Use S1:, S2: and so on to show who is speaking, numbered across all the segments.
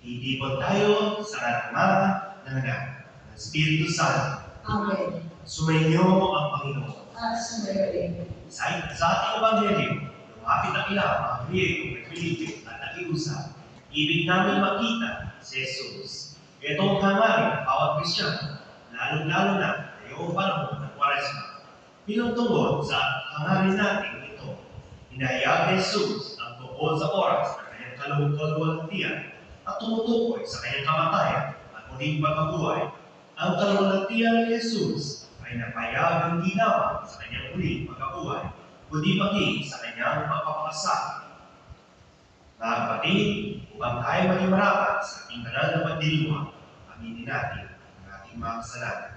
S1: Titipon tayo sa Ama, ng Anak, ng Espiritu Santo.
S2: Amen.
S1: Sumainyo ang Panginoon.
S2: At sumayo rin.
S1: Sa ating Ebanghelyo, lumapit ang ilang mga Griego at Pilipino at nakiusap. Ibig namin makita si Jesus. Ito ang hangarin ng bawat Kristyano, lalong-lalo na ngayong panahon ng Kwaresma. Pinutungkol sa hangarin natin ito, inahayag ni Jesus ang tungkol sa oras ng kanyang kaluwalhatian at tumutukoy sa kanyang kamatayan at muling pagkabuhay. Ang kaluwalhatian ni Jesus ay napayagang di lamang sa kanyang muling pagkabuhay, kundi pati sa kanyang pagpapakasal. Mga kapatid, upang tayo maging marapat sa ating banal na pagdiriwang, aminin natin ang ating mga kasalanan.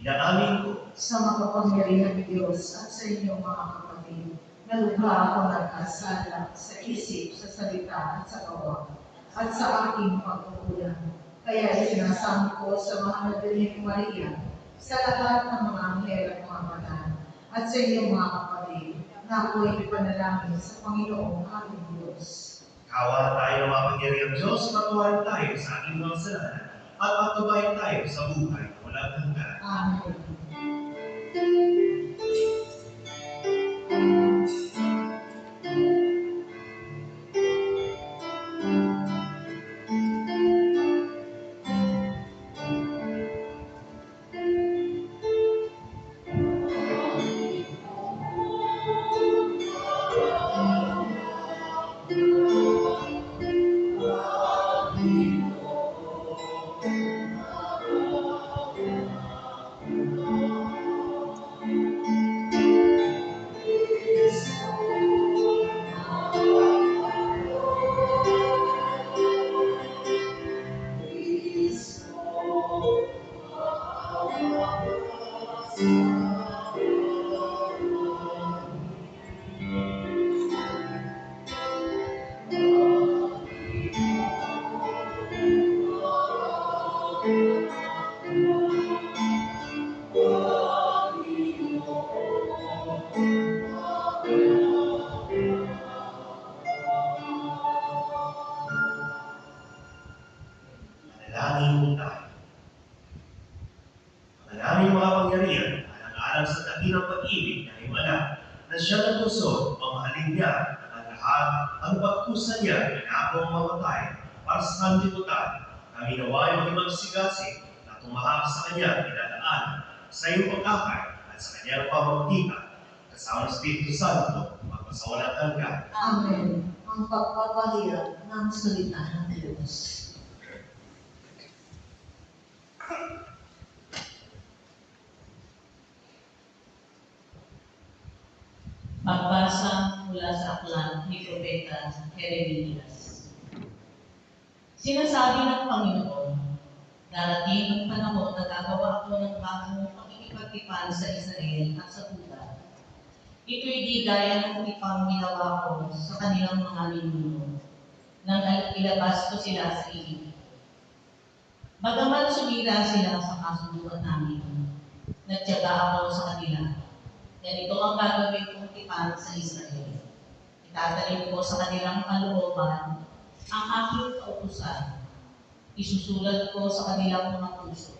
S1: Inaamin ko
S2: Sa makapangyarihan ng Diyos at sa inyong mga kapatid, na lubha ako nagkasala sa isip, sa salita at sa gawa, at sa aking pagkukulang. Kaya isinasamo ko sa mahal na Birheng Maria, sa lahat ng mga anghel at mga banal, at sa inyong mga kapatid, na ako'y ipanalangin sa Panginoong aming Diyos.
S1: kawa tayo ng mapangyarihan Diyos, matuwarin tayo sa ating mga kasalanan, at matubayan tayo sa buhay na walang hanggan.
S2: Amen.
S1: Manalangin tayo. Manalangin mga pangyarihan, alang-alang sa dakilang pag-ibig ng iyong anak, na siya nagusod, mamahalin niya ang lahat, ang pagkusa niya, pinakong mamatay para sa sanlibutan. Kami naway maging magsigasig na tumahak sa kanya, pinadaan sa iyong pag-akay at sa kanyang pamamagitan, kasama ng Espiritu Santo, magpasawalang hanggan.
S2: Amen. Ang pagpapahirap ng salita ng Diyos.
S3: Pagbasa mula sa aklat ni Propeta Jeremias. Sinasabi ng Panginoon, darating ang panahon na gagawa ako ng bagong pakikipagtipan sa Israel at sa Juda. Ito'y di gaya ng tipang ginawa ko sa kanilang mga ninuno, nang ilabas ko sila sa Egypt. Bagaman sumira sila sa kasunduan namin, nagtiyaga ako sa kanila. Ganito ang gagawin kong tipan sa Israel. Itatalim ko sa kanilang kalooban ang aking kautusan. Isusulat ko sa kanilang mga puso.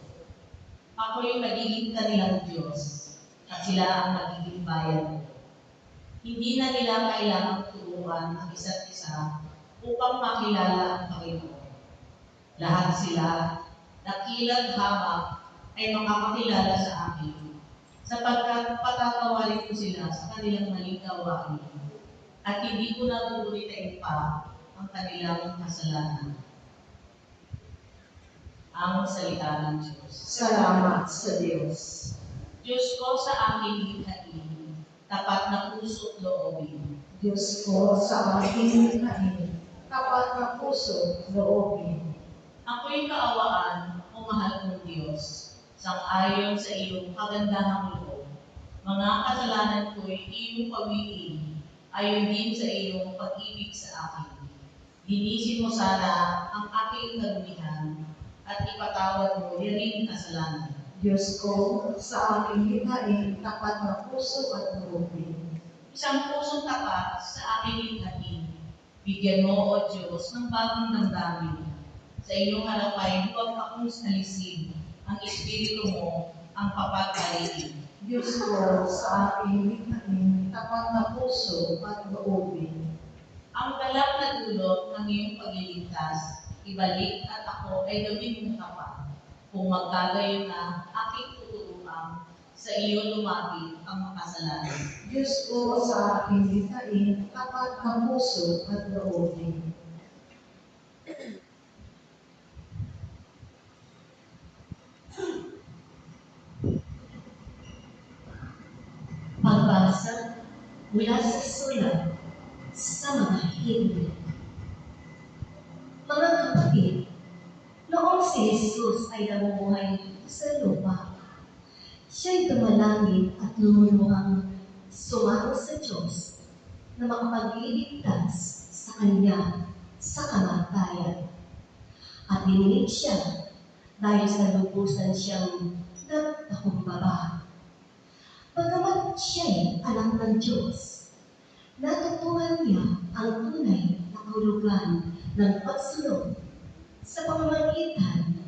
S3: Ako yung magiging kanilang Diyos, at sila ang magiging bayan ko. Hindi na nila kailangang turuan ang isa't isa upang makilala ang Panginoon. Lahat sila, dakilang hamak, ay makakakilala sa akin, sapagkat patatawarin ko sila sa kanilang maling gawain, at hindi ko na uulitin pa ang kanilang kasalanan. Ang salita ng Diyos.
S2: Salamat sa Diyos.
S3: Diyos ko sa aking likhain, tapat na puso't loobin.
S2: Diyos ko sa aking likhain, tapat na puso, loobin.
S3: Ako'y kaawaan o mahal kong Diyos, sang-ayon sa iyong kagandahang loob. Mga kasalanan ko'y iyong pag-ibig, ayon din sa iyong pag-ibig sa akin. Linisin mo sana ang aking kalumihan, at ipatawad mo rin kasalanan.
S2: Diyos ko sa aking likhain, tapat na puso at loobin.
S3: isang pusong tapat sa aking likhain. Bigyan mo, O Diyos, ng bagong damdamin. Sa iyong harapan, huwag akong alisin ang Espiritu mo, ang papagaliin.
S2: Diyos ko, sa aking likhain, tapat na puso at loobin.
S3: Ang galak na dulot ng iyong pagliligtas, ibalik at ako ay gawin mong tapat. Kung magkagayon na aking tuturuan, sa iyo lumapit ang makasalanan.
S2: Diyos ko, sa aking likhain, tapat na puso at loobin.
S4: Pagbasa mula sa sulat sa mga Hebrew. Mga kapatid, noong si Jesus ay namumuhay sa lupa, siya'y dumalangin at lumuluhang sumako sa Diyos na makapagliligtas sa Kanya sa kamatayan. At dininig siya dahil sa lubusan siyang nagpakumbaba. Bagamat siya'y anak ng Diyos, natutuhan niya ang tunay na kahulugan ng pagsunod sa pamamagitan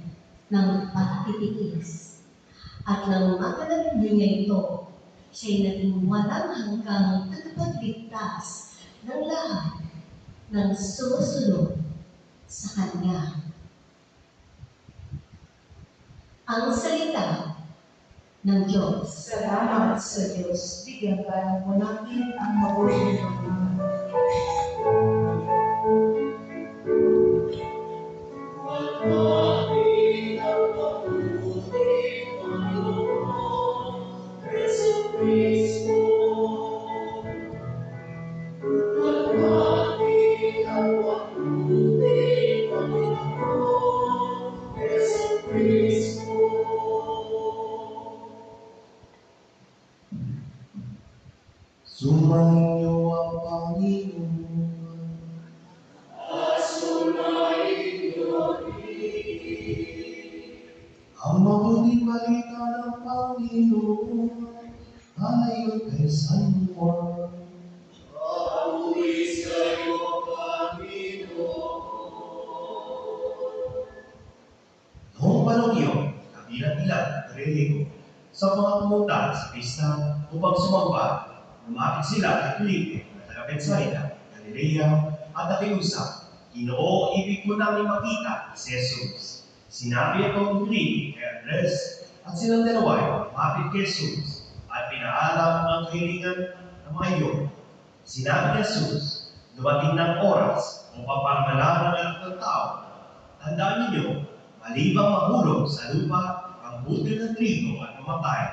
S4: ng pagtitiis. At nang makalaman niya ito, siya'y naging walang hanggang tagapagligtas ng lahat ng sumusunod sa Kanya. Ang salita ng Diyos.
S2: Salamat sa Diyos. Bigyan tayo mo natin ang mabuting ng
S1: Sumainyo ang Panginoon. Ang mabuting balita ng Panginoon ayon kay San Juan. Noong panahon iyon, kabilang ilan na religo sa mga pumunta sa pista upang sumamba, lumapit sila kay Felipe na taga Betsaida, Galilea, at nakiusap, Ginoo, ibig mo namin makita si Jesus. Sinabi ito ng Felipe kay Andres at silang dalawa ay lumapit kay Jesus at pinaalam ang kahilingan ng mga iyon. Sinabi ni Jesus, dumating ng oras upang pamalaan ng anak ng tao. Tandaan ninyo, malibang mahulog sa lupa ang butil ng trigo at mamatay,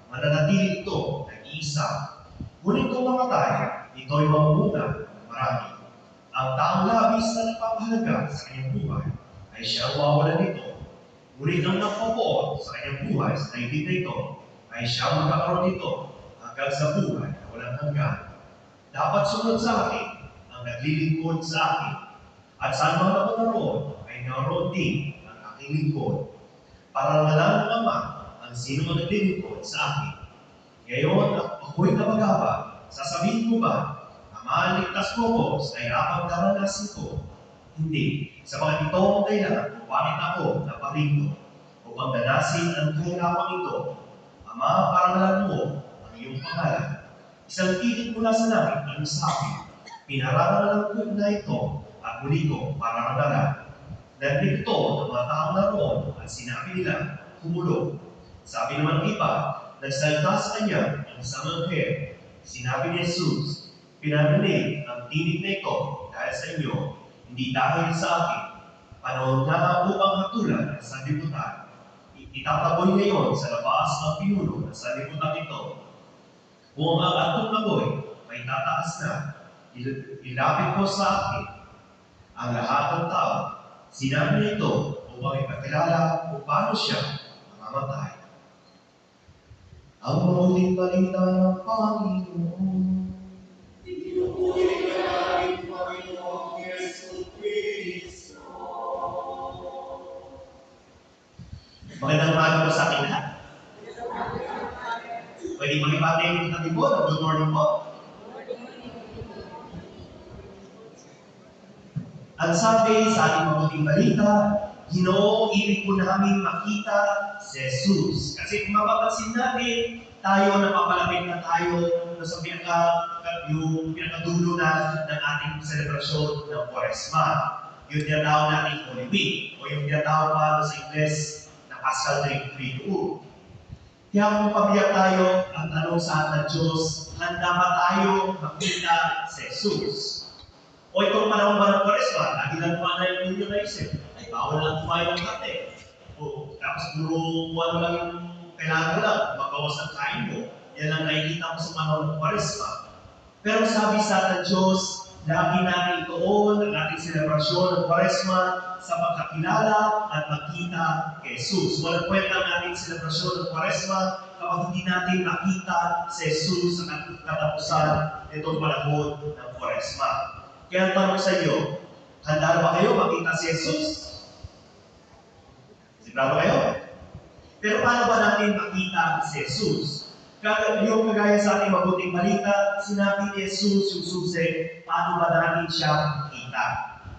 S1: mananatili ito nag-iisa. Ngunit kung mamatay, ito'y mamumunga ng marami. Ang taong labis na nagpapahalaga sa kanyang buhay ay siyang mawawalan nito. Ngunit ang napopoon sa kanyang buhay sa daigdig na ito ay siyang magkakaroon nito hanggang sa buhay na walang hanggan. Dapat sumunod sa akin ang naglilingkod sa akin. At saan mga ako naroon ay naroon din ang aking lingkod. Para malaman ng Ama ang sino ang naglilingkod sa akin. Ngayon, ako'y kapag-aba, sasabihin ko ba, Ama, ligtas mo ko sa kahirapang naranasan ko? Hindi. Sa mga itong kailangan kung bakit ako naparito upang danasin ang kahirapang ito. Ama, parangalan mo ang iyong pangalan. Isang titik mula sa langit ang sabi, pinarangalan ko na ito at muli ko parangalan. Narinig ito ng mga taong naroon at sinabi nila, humulog. Sabi naman iba, nagsalita sa kanya ang isang anghel. Sinabi ni Jesus, pinarinig ang tinig na ito dahil sa inyo, hindi dahil sa akin. Panahon na upang hatulan ang sanlibutan. Itataboy ngayon sa labas ng pinuno ng sanlibutan ito. Kung ang atong apoy ay tataas na, ilapit ko sa akin ang lahat ng tao. Sinabi niya ito upang ipakilala kung paano siya mamamatay. Ang mabuting balita ng Panginoon.
S5: Pinupuri ka namin, Panginoong Jesucristo.
S1: Magandang umaga po sa akin lahat. Pwede mag-ibate yung tabi po. Good morning po. Ang sabi sa ating mabuting balita, Ginoo, ibig po namin makita si Jesus. Kasi kung mapapansin natin, tayo napapalapit na tayo sa yung pinakadulo na ng ating selebrasyon ng Quaresma. Yung tinatawag natin Holy Week, o yung tinatawag pa sa Ingles na Paschal Triduum. Kaya kung pabiyak tayo, ang tanong sa ating Diyos, handa ba tayo makita si Jesus? O itong panahon ba ng Quaresma, lagi lang po na yung ninyo naisip, ay bawal lang kumain ng kate. O tapos puro ano lang yung kailangan mo lang, magbawas ang kain mo. Yan ang nakikita mo sa panahon ng Quaresma. Pero sabi sa ating Diyos, lagi natin ituon ang ating selebrasyon ng Quaresma sa pagkakilala at makita kay Jesus. Walang kwenta ang ating selebrasyon ng Quaresma kapag hindi natin makita si Jesus sa katapusan nitong panahon ng Quaresma. Kaya ang tanong sa iyo, handa ba kayo makita si Jesus? Sigurado kayo? Pero paano ba natin makita si Jesus? Yung kagaya sa ating mabuting balita, sinabi ni Jesus yung susi, paano ba natin siya makita?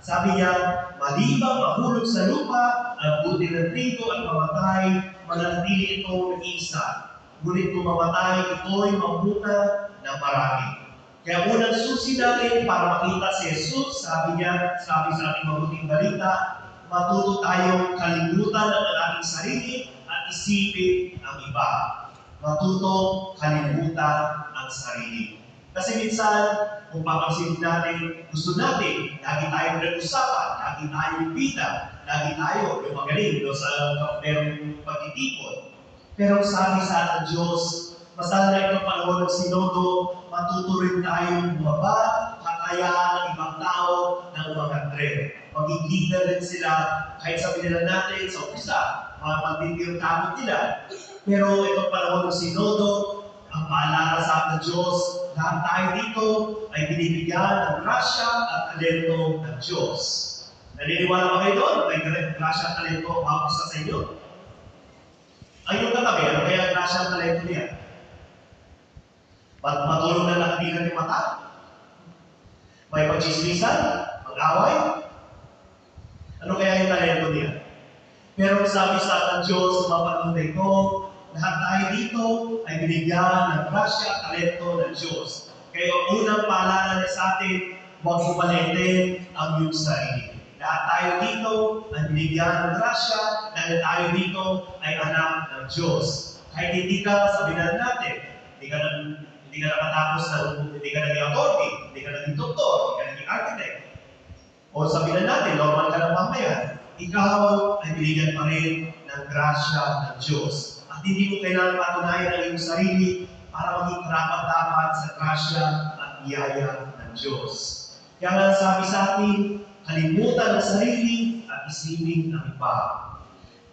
S1: Sabi niya, malibang mahulog sa lupa, ang buti ng trigo at mamatay, mananatili ito isa. Ngunit kung mamatay, ito'y mamunga ng marami. Kaya unang susi natin para makita si Jesus, sabi sa ating mabuting balita, matuto tayong kalimutan ang ating sarili at isipin ang iba. Matuto kalimutan ang sarili. Kasi minsan, kung papansin natin, gusto natin, lagi tayong nag-usapan, lagi tayong bida, lagi tayo, yung magaling, sa merong pagtitipon. Pero sabi sa ating Diyos, masala na itong panahon ng Sinodo, matuto rin tayong bumaba, kakayaan ng ibang tao ng umangat rin. Maging leader rin sila, kahit sabihin nila natin sa umpisa, mapagtindi yung takot nila. Pero itong panahon ng Sinodo, ang paalala sa ating Diyos, lahat tayo dito ay binibigyan ng grasya at talento ng Diyos. Naniniwala ba kayo doon? May grasya at talento ang bawat isa sa inyo? Ang iyong katabi, ano kaya ang grasya at talento niya? Matulog na nakatilan yung mata? May pagchismisan? Mag-away? Ano kaya yung talento niya? Pero sabi sa ating Diyos sa mga panahon na ito, lahat tayo dito ay binigyan ng grasya at talento ng Diyos. Kaya ang unang paalala niya sa atin, huwag bumalitin ang iyong sarili. Lahat tayo dito ay binigyan ng grasya dahil tayo dito ay anak ng Diyos. Kahit hindi ka, sabihin natin, hindi ka nakatapos hindi ka naging authority, hindi ka naging doktor, hindi ka naging architect. O sabihin natin, normal ka ng mamayan, ikaw ay binigyan pa rin ng grasya ng Diyos. At hindi mo kailangan patunayan ang iyong sarili para maging karapat-dapat sa grasya at biyaya ng Diyos. Kaya nga sabi sa atin, kalimutan ang sarili at isipin ang iba.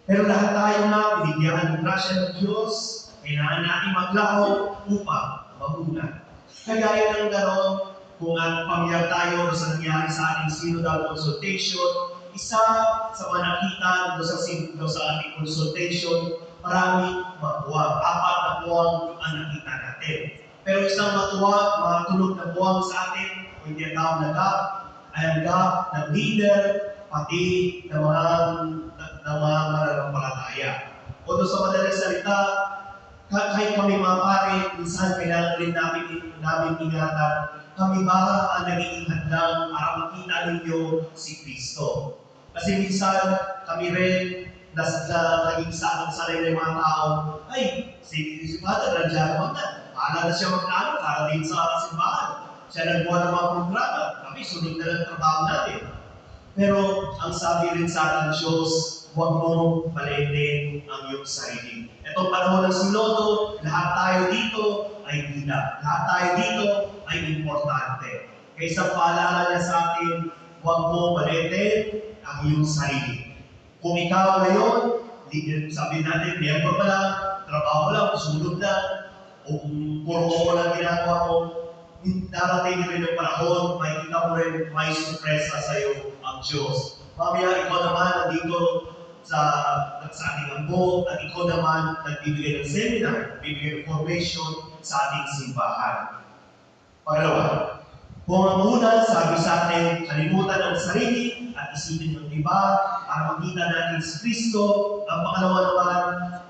S1: Pero lahat tayo na binigyan ng grasya ng Diyos, kailangan natin maglaho upang mamunan. Kagaya ng gano'n, kung pamilya tayo sa nangyari sa ating synodal consultation, isa sa mga nakita sa ating consultation, maraming mabuwag. 4 na buwang ang nakita natin. Pero isang matulog na buwang sa atin, kung hindi ang tawag na gap, ay ang gap ng leader, pati ng mga mananampalataya. O sa madaling salita, kahit kami mga pare, minsan kailangan rin namin ingatan, kami ba ang naging hadlang para makita ninyo si Kristo? Kasi minsan kami rin naging sanay ng mga tao, ay, si Father, nandiyan naman na. Paala na siya magkano para din sa simbahan. Siya nagbuha ng mga programa. Kami, sunod na lang trabaho natin. Pero ang sabi rin sa ating Diyos, huwag mong balitin ang iyong sarili. Itong panahon ng Sinodo, lahat tayo dito ay bida. Lahat tayo dito ay importante. Kaya isang paalala niya sa atin, huwag mong balitin ang iyong sarili. Kung ikaw ngayon, sabi natin, miyembro pa lang, trabaho lang, sunod na, o puro mo lang ginagawa mo, darating rin ang panahon, makikita mo rin may surpresa sa iyo ang Diyos. Mamaya ikaw naman nandito sa ating ambo, at ikaw naman nagbibigay ng seminar, nagbibigay ng formation sa ating simbahan. Pangalawa, Kung ang una, sabi sa atin, kalimutan ang sarili at isipin ng iba para makita natin si Kristo. Ang pangalawa naman,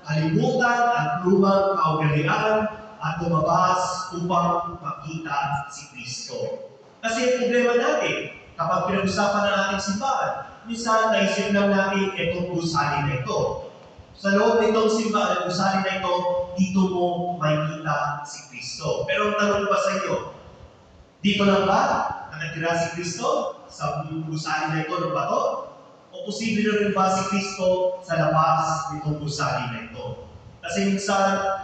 S1: kalimutan ang lumang kaugalian at lumabas upang makita si Kristo. Kasi ang problema natin, kapag pinag-usapan na natin simbahan, minsan naisip lang natin itong gusali na ito. Sa loob nitong simbahan, gusali na ito, dito mo makikita si Kristo. Pero ang tanong ba sa iyo, dito lang ba nakatira si Kristo sa gusali na ito ng bato? O posible na rin ba si Kristo sa labas nitong gusali na ito? Kasi minsan,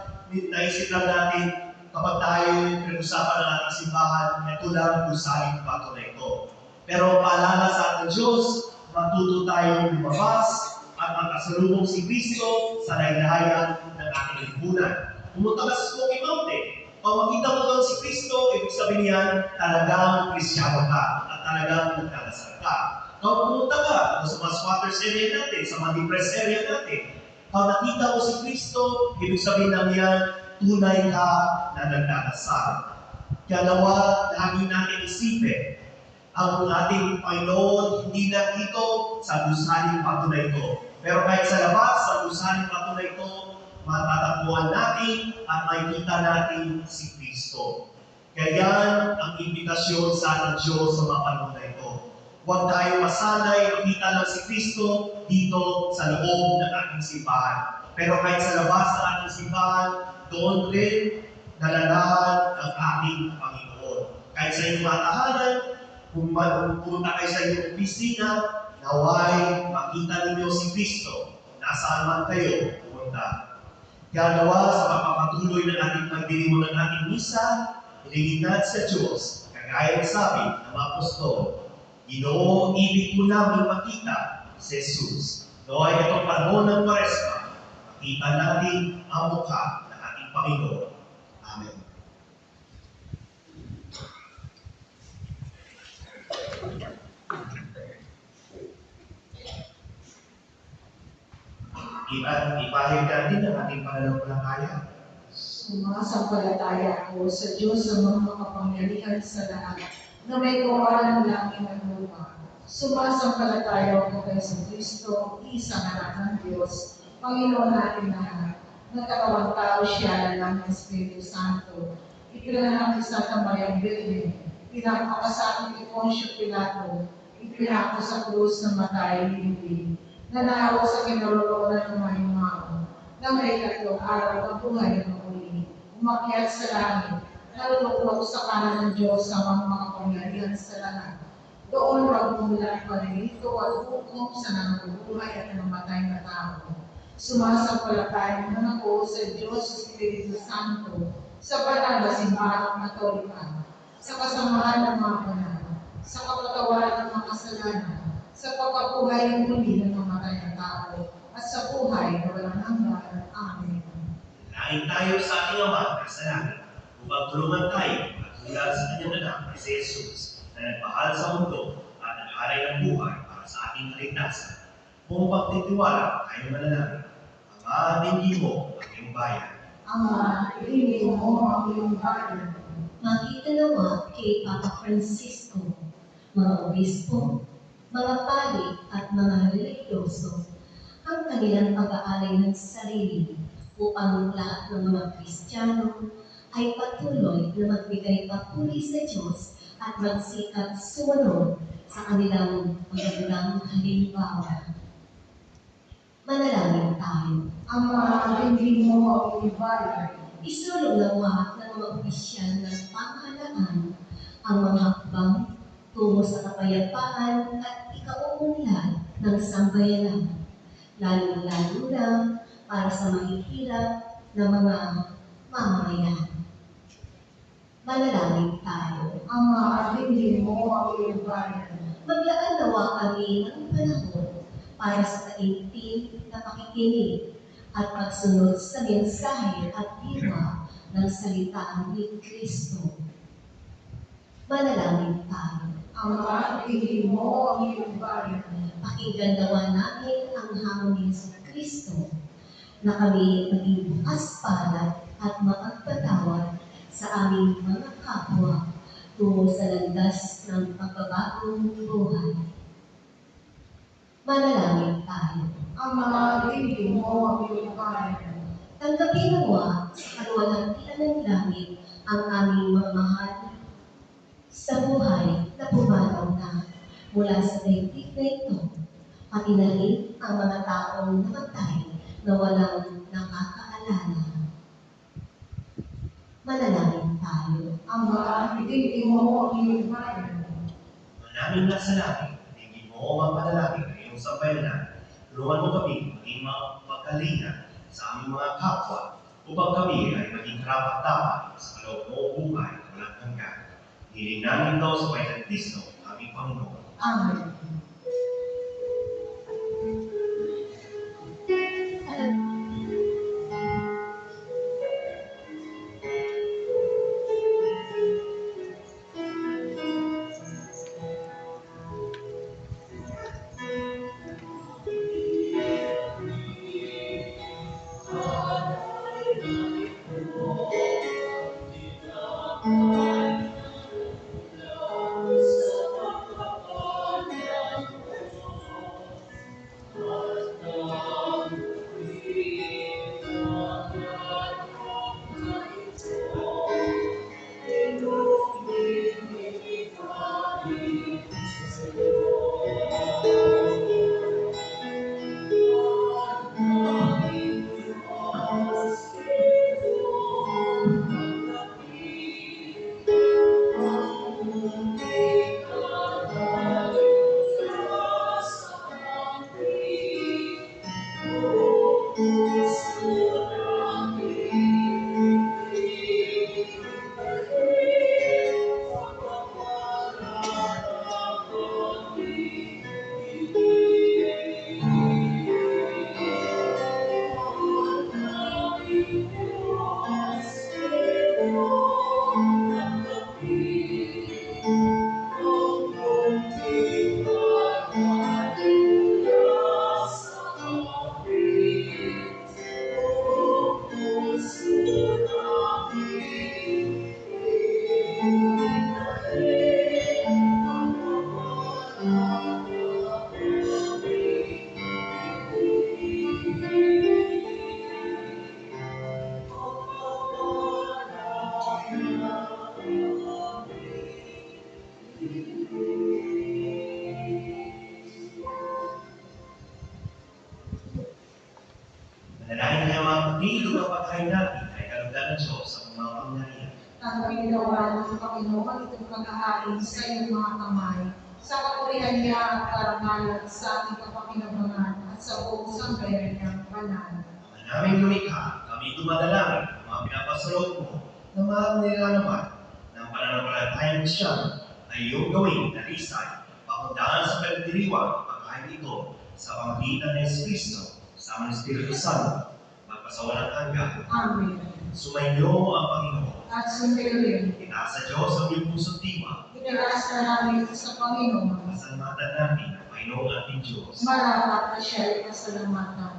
S1: naisip lang natin, kapag tayo pinag-usapan ng ating simbahan, ito lang gusali ng bato na ito. Pero paalala sa ating Diyos, matuto tayong lumabas at magkasalubong si Kristo sa laylayan ng ating lipunan. Pumunta ka sa Smoky Mountain. Pag makita mo doon si Kristo, ibig sabihin yan, talagang Kristyano ka at talagang nagdadasal ka. Kung pumunta ka sa mga squatters area natin, sa mga depressed area natin, pag nakita mo si Kristo, ibig sabihin lang yan, tunay ka na nagdadasal. Kaya nawa, lagi natin isipin, ang ating Panginoon hindi na dito sa gusaling bato na ito. Pero kahit sa labas, sa gusaling bato na ito, matatagpuan natin at makikita natin si Kristo. Kaya yan ang imbitasyon sa ating Diyos sa mga panahon na ito. Huwag tayong masanay, makita lang si Kristo dito sa loob ng ating simbahan. Pero kahit sa labas ng ating simbahan, doon rin nalalahan ang ating Panginoon. Kahit sa inyong mga tahanan, kung pumunta kayo sa inyong opisina, naway makita ninyo si Kristo. Nasaan man kayo pumunta. Kaya nawa sa pagpapatuloy ng ating pagdiriwang ng ating misa, hilingin natin sa Diyos, kagaya ng sabi ng mga apostol, Ginoo, ibig mo namin makita si Jesus. Naway itong panahon ng Kwaresma, makita natin ang mukha ng ating Panginoon. Amen. Ipahayag natin ang ating pananampalataya.
S2: Sumasampalataya ako sa Diyos sa mga makapangyarihan sa lahat, na may kawalan ng langit at lupa. Sumasampalataya ako kay San Kristo, isang anak ng Diyos, Panginoon natin lahat. Nagkatawang tao siya ng Espiritu Santo. Ipinanganak sa Tamayang Birhen, pinapakasakit ni Poncio Pilato, ipinako sa krus ng matay hindi. Nanahaw sa kinaroroonan ng mahimao, na may tatlong araw na buhay ng muli, umakyat sa langit, naluluklok sa kanan ng Diyos sa mga makapangyarihan sa lahat. Doon magmula pa rin ito at hukom sa nabubuhay at namatay na tao. Sumasampalataya naman ako sa Diyos Espiritu Santo, sa banal na simbahang Katolika, sa kasamahan ng mga banal, sa kapatawaran ng mga kasalanan, sa pagkabuhay ng muli ng namatay na tao, at sa buhay na walang hanggan. Amen.
S1: Lain tayo sa ating Ama na sa langit, upang tulungan tayo at tulad sa kanyang anak na si Jesus, na nagmahal sa mundo at nag-aalay ng buhay para sa ating kaligtasan. Kung pagtitiwala tayo manalangin, Ama, hindi mo ang iyong bayan.
S2: Ama, hindi mo ang iyong bayan.
S4: Makita nawa kay Papa Francisco, mga obispo, mga pari at mga religyoso, ang kanilang pag-aalay ng sarili upang lahat ng mga Kristiyano ay patuloy na magbigay papuri sa Diyos at magsikap sumunod sa kanilang magandang halimbawa. Manalangin tayo.
S2: Ama, hindi mo ang iyong bayan.
S4: Isulong nawa ng mga opisyal ng pamahalaan ang mga hakbang tungo sa kapayapaan at ikauunlad ng sambayanan, lalo-lalo na para sa mahihirap na mga mamamayan. Manalangin tayo.
S2: Ama, hindi mo ang iyong bayan.
S4: Maglaan nawa kami ng panahon para sa taimtim na pakikinig at pagsunod sa mensahe at diwa ng salita ni Kristo. Manalangin tayo.
S2: Ama, hindi mo ang iyong bayan.
S4: Pakinggan nawa namin ang hamon ni Kristo na kami maging bukas palad at mapagpatawad sa aming mga kapwa tungo sa landas ng pagbabagong buhay. Manalangin tayo.
S2: Ama, ibigin mo ang iyong bayan.
S4: Tanggapin nawa sa kaluwalhatian ng langit ang aming mga mahal sa buhay na pumanaw na mula sa daigdig na ito, pati na rin ang mga taong namatay na walang nakakaalala. Manalangin tayo.
S2: Ama, ibigin mo ang iyong bayan.
S1: Manaming nasa langit, hindi mo mapanalangin ang iyong sambayanan. Tulungan mo kami maging magkalinga sa aming mga kapwa upang kami ay maging karapat-dapat sa kaloob mo buhay na walang hanggan. Hiling namin ito sa Panginoon Kristo, aming Panginoon.
S2: Amen.
S1: Manalangin niya mga kapatid, ang pagkain natin ay kalugdan ng Diyos sa mga pangyarihan.
S2: Tanggapin nawa ng Panginoon itong pagkahain sa iyong mga kamay, sa kapurihan niya at karangalan sa ating kapakinabangan at sa buong sambayan niyang banal.
S1: Ang naming lumikha, kami dumadalangin ang mga pinapasalot mo na mahal nila naman ng pananampalatayang Kristiyano ay iyong gawin na risay, papuntaan sa pagdiriwang pagkain ito sa pamagitan ng Kristo sa aming Espiritu Santo, magpasawalang hanggan.
S2: Amen.
S1: Sumainyo ang Panginoon.
S2: At sundin rin,
S1: Itaas sa Diyos ang iyong puso't diwa.
S2: itaas na namin sa Panginoon,
S1: Pasalamatan natin ang Panginoon ating Diyos.
S2: marapat na siya ay pasalamatan.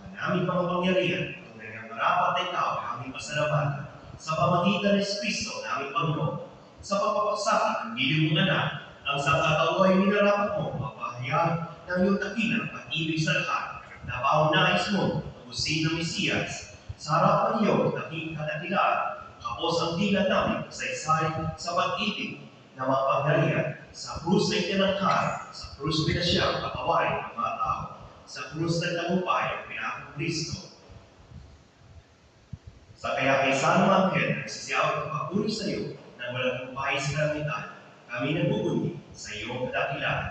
S1: Ang aming pangpangyarihan, kung nang marapat na ikaw ang aming pasalamatan sa pamagitan ng Kristo na aming Panginoon, sa pagpapasakit ng giliw mong anak, ang sa katauhan ay minarapat mo, mapahayag ng iyong dakilang pag-ibig sa lahat, na paunais mo, usin ng Mesiyas, sa harapan iyo, kadakilaan, kapos ang dila namin, saysay sa pag-ibig na mapangyarihan, sa krus ay tinangkay, sa krus pinasyang pakawain ng mga tao, sa krus ng tagumpay ang pinakang Kristo. Sa kaya kaysa ng anghel, nagsisiyaw at papuri sa iyo, nang walang kumpay sa kalangitan, kami nagbubunyi sa iyong kadakilaan.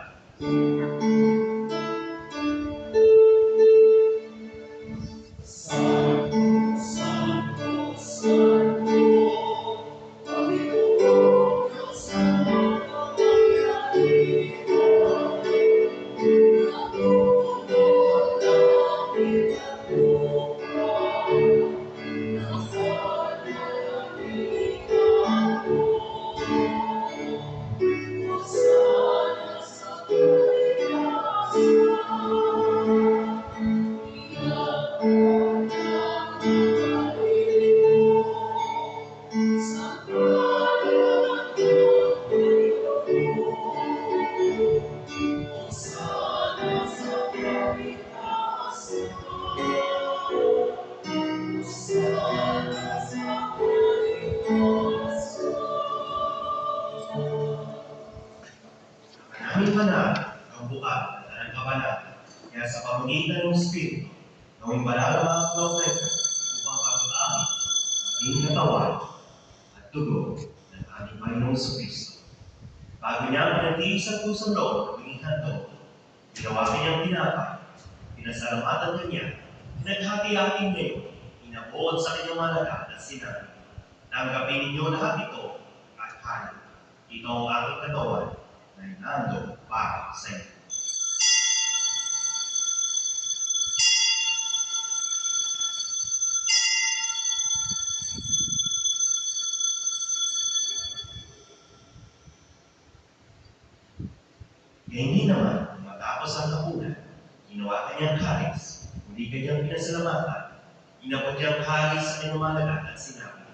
S1: aming banal, ang bukal at ang kabanal. Kaya sa pamamagitan ng Espiritu, gawing banal ang mga tulog na ito upang pagkakaamit, maging katawan at dugo ng aming Panginoong Kristo. Bago niya pinatili sa pusong loob ng maging handog, ginawa kanyang tinapay, pinasalamatan kanya, pinaghati-hati niya, inabuot sa kanyang malaga at sinabi, tanggapin ninyo lahat ito at kanin. Ito ang aking katawan na inandog para sa inyo. Hindi naman, matapos ang hapunan, ginawa kanyang kalis, hindi kanyang pinasalamatan, inabot niyang kalis sa kanyang malaga at sinabi,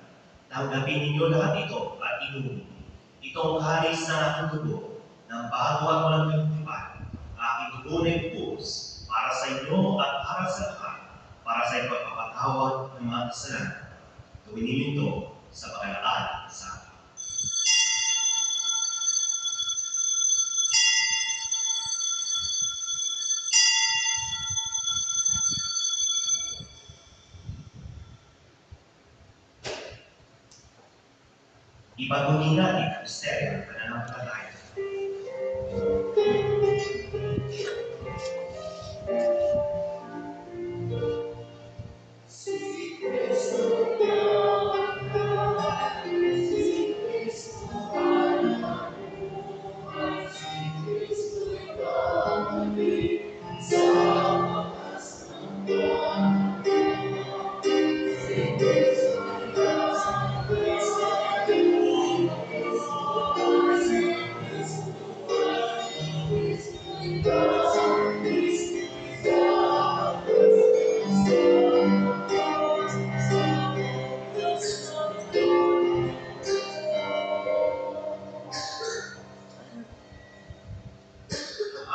S1: tanggapin ninyo lahat ito at inumin. Itong kalis na aking dugo, ng bago at walang kagutipan, aking dugo na ipus, para sa inyo at para sa lahat, para sa ipagpapatawad ng mga kasalanan. Gawin ninyo ito sa pagkalaan sa akin. Ipagbuhin natin ang misteryo ng pananampalataya.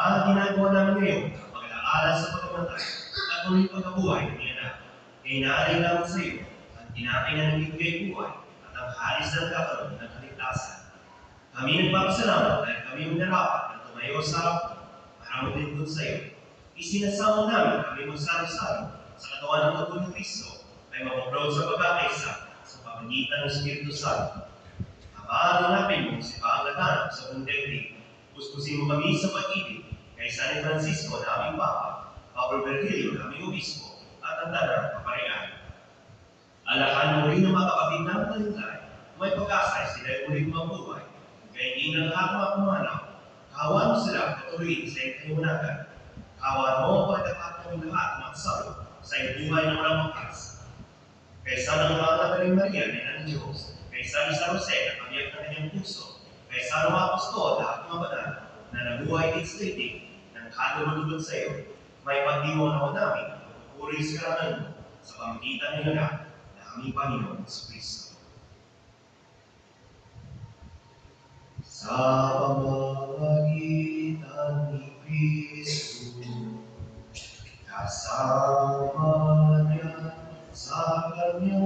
S1: Ang ginagawa namin ngayon ang pag-aalala sa pagkamatay at muling pagkabuhay ng anak. Kaya inaalay namin sa iyo ang tinapay na nagbibigay buhay at ang halis na nagkakaroon ng kaligtasan. Kami nagpapasalamat dahil kami manarapat na tumayo sa hapon para maglingkod sa iyo. Isinasama namin kami magsalo-salo sa katawan ng Dugo ni Kristo ay mapaproud sa pagkakaisa sa pamagitan ng Espiritu Santo. Amahan natin mo si Pangalagan sa buong daigdig. Puspusin mo kami sa pag-ibig kay San Francisco na aming Papa, Pablo Virgilio na aming Obispo, at ang tanang kaparian. Alahan mo rin ang mga kapatid ng talintay, may pag-asay sila ay muling mabuhay. Kaya hindi na lahat mga pumanaw, kawan mo sila patuloy sa iyong kaliwanagan. Kawan mo ang pagdapat ng lahat magsalo sa iyong buhay na walang wakas. Kaysa ng mga Nagaling Maria na ng Diyos, kaysa ni San Jose na kabiyak ng kanyang puso, kaysa ng mga apostol at mga banal na nabuhay din sa titig ng kalulugod sa iyo, may pagdiwang ako namin at pupuri sa karangan mo sa pamagitan ng anak na aming Panginoon sa Kristo. Sa pamamagitan ni Kristo, kasama niya sa Kanya,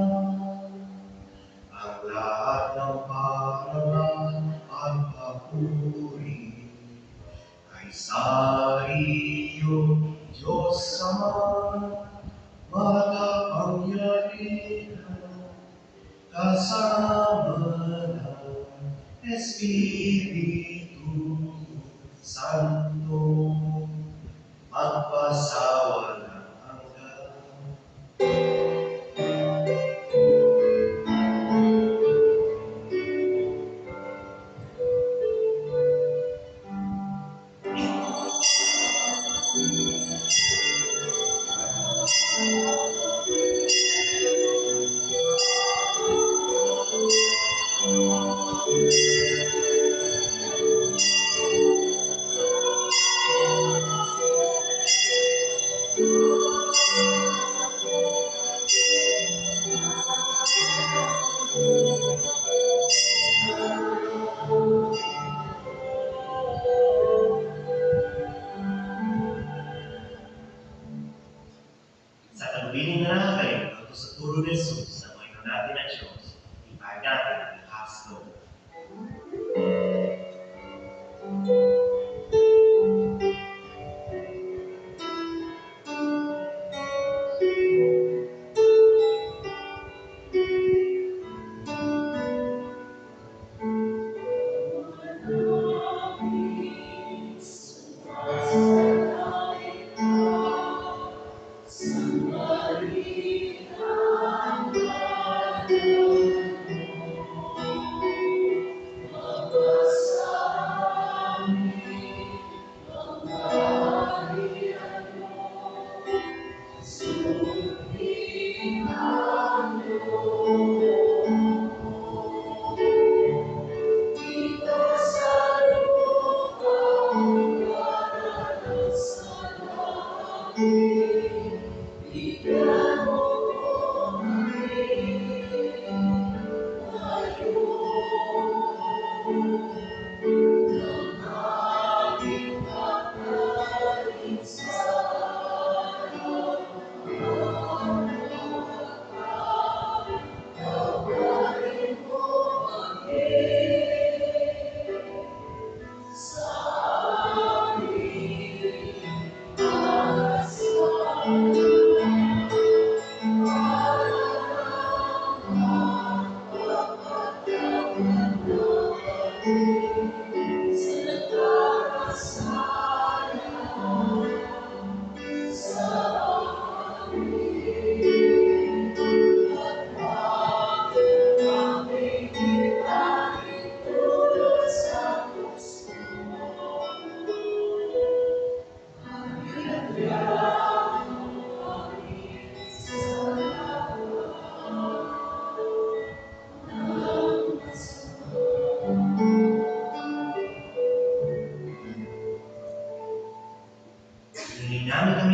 S1: ang lahat ng parangal at papuri ay sa iyo, Diyos Ama, makapangyarihan, kasama ng Espiritu Santo, magpasawalang hanggan.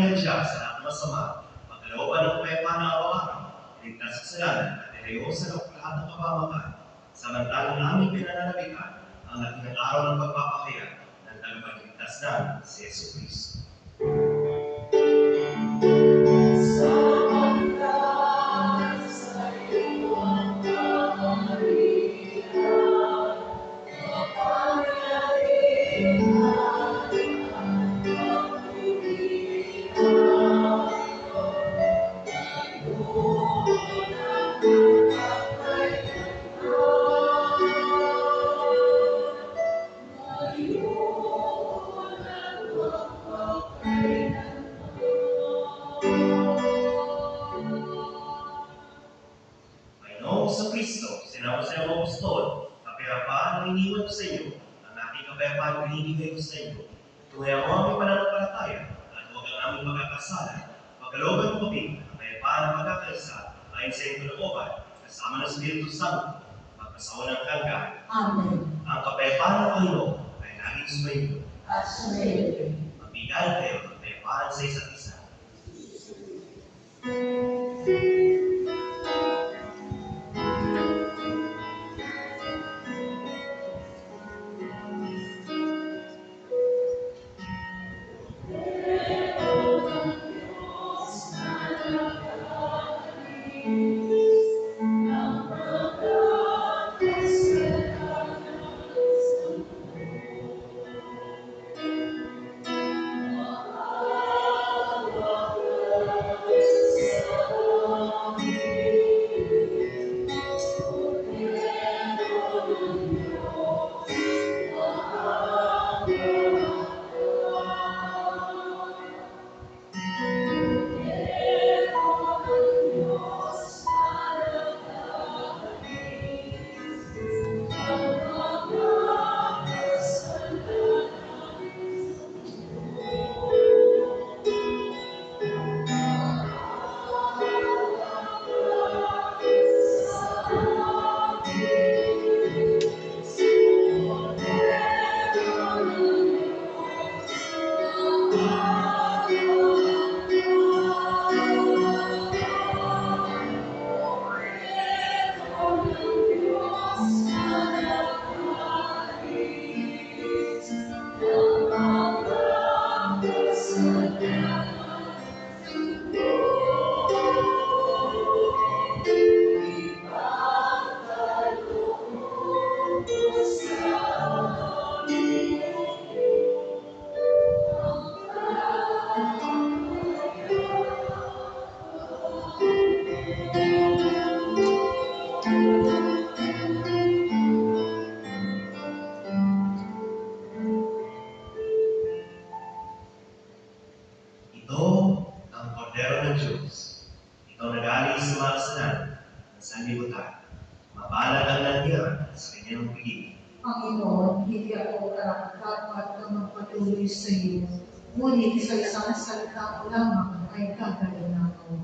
S1: hinadya sa lahat ng masama, pagkalooban ng kapayapaan ng araw-araw, iligtas sa kasalanan at ilayo sa lahat ng kabamakan, samantalang aming pinananabikan ang natinang araw ng pagpapakaya ng tagapagligtas namin si Yesu Cristo. Sa Kristo, sinabi sa mga apostol, kapayapaan ang iniwan ko sa inyo, ang aking kapayapaan binibigay ko sa inyo. Tungayan mo aming pananampalataya, at huwag ang aming magkakasala. Pagkalooban mo kami, ang kapayapaan ng pagkakaisa, ayon sa iyong kalooban, kasama ng Espiritu Santo, magpasawa ng hanggan.
S2: Amen.
S1: Ang kapayapaan ng Panginoon ay laging sumayo.
S2: At sumayo.
S1: Magbigay kayo ng kapayapaan sa isa't isa. Ito ang kordero ng Diyos. Ito nagaling sa mga kasalanan ng sanlibutan. Mabalag ang nandiyan sa kanyang piging.
S2: Panginoon, hindi ako karapat-dapat na magpatuloy sa iyo. Ngunit sa isang salita ko lamang ay gagaling ako.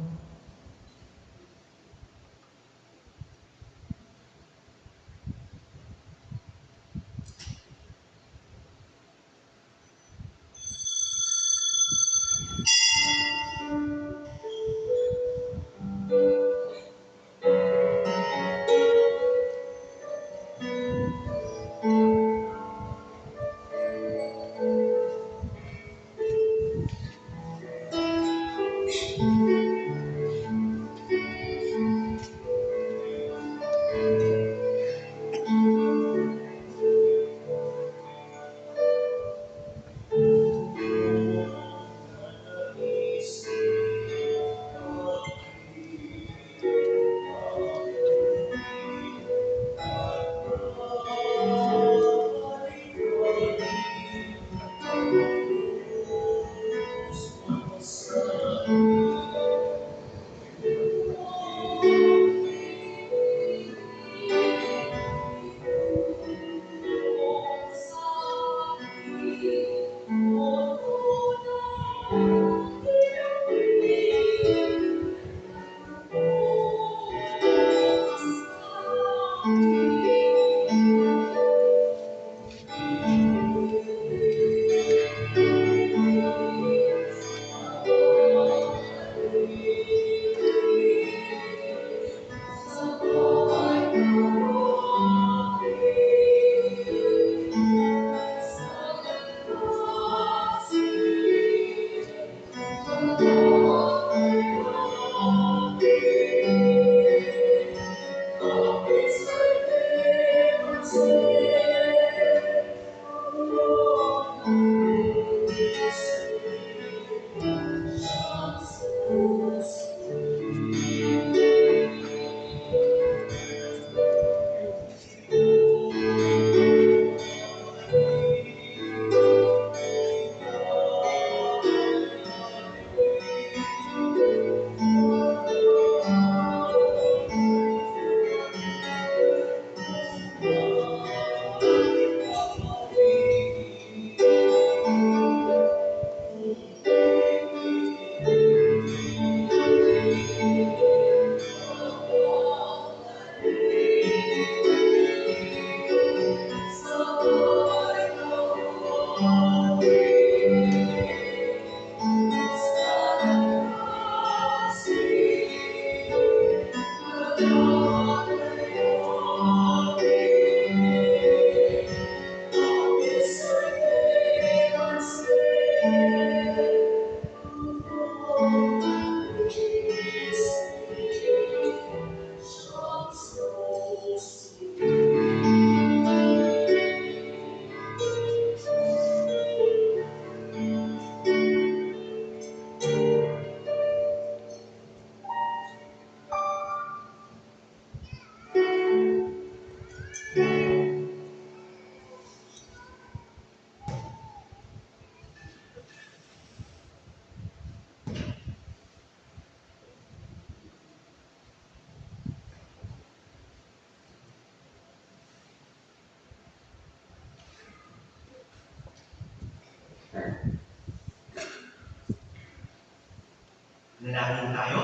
S1: Nanalangin tayo.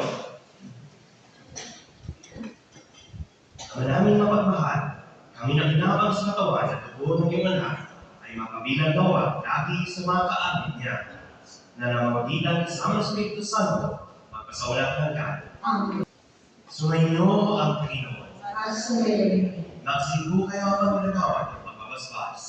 S1: Ama naming mapagmahal, kami na kinabang sa katawan at tubo ng iyong anak ay makabilang gawa lagi sa mga kaamit niya na namamagitan kasama ng Espiritu Santo magpasawalang hanggan.
S2: Amen.
S1: Sumainyo ang Panginoon.
S2: Asumin.
S1: Nagsigo kayo ang maglagawan ng pagbabasbas.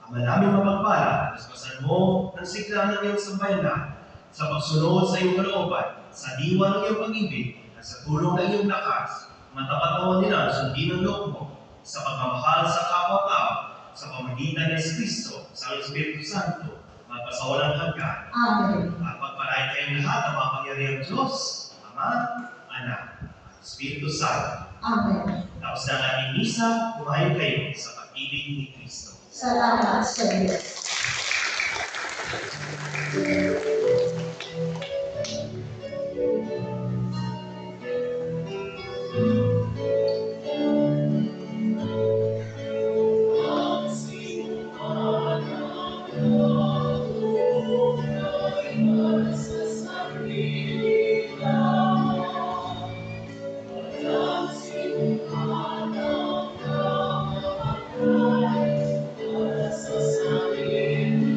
S1: Ama namin mapagpala, basbasan mo ng sigla ng iyong sambayanan sa pagsunod sa iyong kalooban, sa diwa ng iyong pag-ibig, at sa tulong ng iyong lakas, matapat naman nila sundin ang loob mo sa pagmamahal sa kapwa-tao, sa pamagitan ng Kristo, sa Espiritu Santo, magpasawalang hanggan.
S2: Amen.
S1: At pagpalain kayong lahat ng mga pangyariang Diyos, Ama, Anak, at Espiritu Santo.
S2: Amen.
S1: Tapos na ating misa, kumain kayo sa pag-ibig ni Kristo.
S2: Salamat sa Diyos.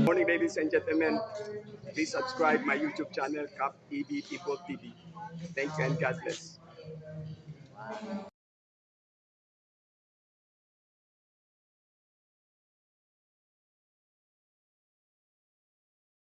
S6: Morning, ladies and gentlemen. Please subscribe my YouTube channel, Cap EB People TV. Thank you and God bless.